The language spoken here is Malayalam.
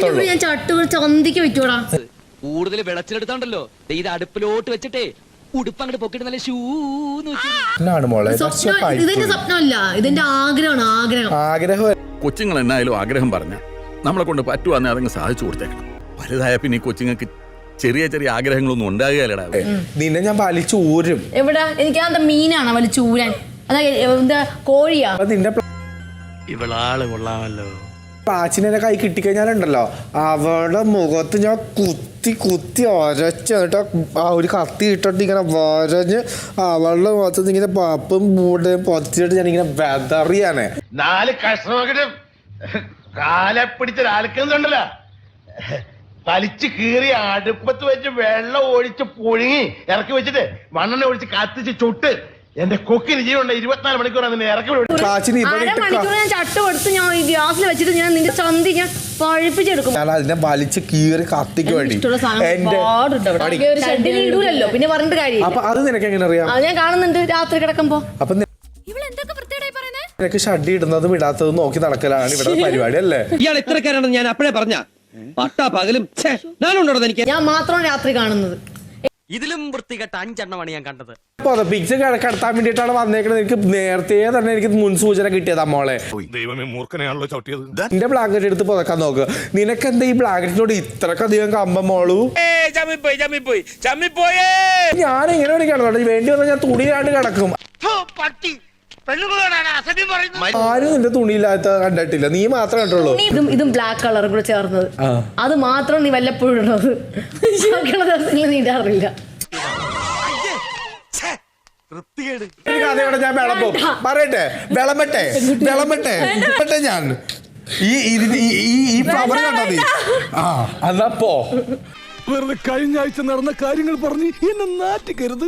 പറ്റത്തുള്ളൂ. ഞാൻ ചട്ടുകൾ ചന്തിക്ക് വെച്ചോടാ. കൂടുതൽ വിളച്ചിലെടുത്താണ്ടല്ലോ ഇത് അടുപ്പിലോട്ട് വെച്ചിട്ടേ ഉടുപ്പ് അങ്ങോട്ട് പൊക്കിട്ട് നല്ല എന്നാണ് മോളെ ഇതെന്റെ സ്വപ്നമല്ല, ഇതെന്റെ ആഗ്രഹമാണ്. ആഗ്രഹം കൊച്ചുങ്ങൾ എന്നായാലും ആഗ്രഹം പറഞ്ഞ നമ്മളെ കൊണ്ട് പറ്റുവാന്നെ അതങ്ങ് സാധിച്ചു കൊടുത്തേക്കണം. വലുതായ പിന്നെ ഈ കൊച്ചുങ്ങൾക്ക് ചെറിയ ചെറിയ ആഗ്രഹങ്ങളൊന്നും ഉണ്ടാകുകയല്ലടാ. നിന്നെ ഞാൻ വലിച്ചു ഊരും. എവിടാ? എനിക്ക് എന്താ മീനാണ് വലിച്ചു ഊരാൻ? അതാ എന്താ കോഴിയാ? നിന്റെ ഇവളാള് കൊള്ളാമല്ലോ. പാച്ചിനെ കൈ കിട്ടിക്കഴിഞ്ഞാലുണ്ടല്ലോ അവളുടെ മുഖത്ത് ഞാൻ കുത്തി ഒരച്ചിട്ട് ആ ഒരു കത്തി ഇട്ടിട്ട് ഇങ്ങനെ വരഞ്ഞ് അവളുടെ മുഖത്ത് ഇങ്ങനെ പപ്പും മൂടയും പൊത്തിട്ട് ഞാൻ ഇങ്ങനെ വെതറിയാണ്. 4 കഷ്ണമൊക്കെ കാലെ പിടിച്ച ആൾക്കുന്നുണ്ടല്ലോ, വലിച്ചു കീറി അടുപ്പത്ത് വെച്ച് വെള്ളം ഒഴിച്ച് പുഴുങ്ങി ഇറക്കി വെച്ചിട്ട് മണ്ണെണ്ണ ഒഴിച്ച് കത്തിച്ച് ചുട്ട് എന്റെ കൊക്കിന് ജീവനുണ്ട്. 24 മണിക്കൂറാണ് നിന്നെ ഇറക്കി ഞാൻ ചട്ട കൊടുത്ത് ഞാൻ ഈ ഗ്യാസിൽ വെച്ചിട്ട് ഞാൻ നിന്റെ ചന്തി ഞാൻ പഴിപ്പിച്ചെടുക്കും. ഞാൻ അതിനെ വലിച്ച് കീറി കത്തിക്ക് വേണ്ടി ഇടൂലല്ലോ, പിന്നെ പറഞ്ഞിട്ട് കാര്യം. അപ്പൊ അത് നിനക്ക് എങ്ങനെ അറിയാം? അത് ഞാൻ കാണുന്നുണ്ട് രാത്രി കിടക്കുമ്പോ. അപ്പൊ നിനക്ക് ഷഡ്ഡി ഇടുന്നതും ഇടാത്തതും നോക്കി നടക്കലാണ് ഇവിടെ പരിപാടി അല്ലേ? ഇയാൾ ഇത്രക്കാരാണെന്ന് ഞാൻ അപ്പഴേ പറഞ്ഞ പട്ടാ പകലും എനിക്ക് ഞാൻ മാത്രമാണ് രാത്രി കാണുന്നത്. ഇതിലും വൃത്തികെട്ട 5 എണ്ണമാണ് ഞാൻ കണ്ടത്. പിക്ചർ കിടത്താൻ വേണ്ടിയിട്ടാണ് വന്നേക്കുന്നത്. എനിക്ക് നേരത്തെ തന്നെ എനിക്ക് മുൻസൂചന കിട്ടിയതാ മോളെ. ദൈവമേ, മൂർഖനെയാണല്ലോ ചവിട്ടിയത്. നിന്റെ ബ്ലാങ്കറ്റ് എടുത്ത് പുതക്കാൻ നോക്ക്. നിനക്ക് എന്താ ഈ ബ്ലാങ്കറ്റിനോട് ഇത്രക്കധികം കമ്പം മോളു? ഞാൻ എങ്ങനെ വേണ്ടി വേണ്ടി വന്നാൽ ഞാൻ തുണിയിലാണ്ട് കിടക്കും. ആരും നിന്റെ തുണിയില്ലാത്ത കണ്ടിട്ടില്ല, നീ മാത്രമേ കണ്ടുള്ളൂ. ഇതും ബ്ലാക്ക് കളർ കൂടെ ചേർന്നത്, അത് മാത്രം നീ വല്ലപ്പോഴും ഇടുന്നത്. നീ ഇടാറില്ല. കഥയോടെ ഞാൻ വിളമ്പും. പറയട്ടെ, വിളമ്പട്ടെ ഞാൻ ഈ ഫ്ലവർ കണ്ടാ മതി. എന്നപ്പോ വെറുതെ കഴിഞ്ഞ ആഴ്ച നടന്ന കാര്യങ്ങൾ പറഞ്ഞ് എന്നെ നാറ്റിക്കരുത്.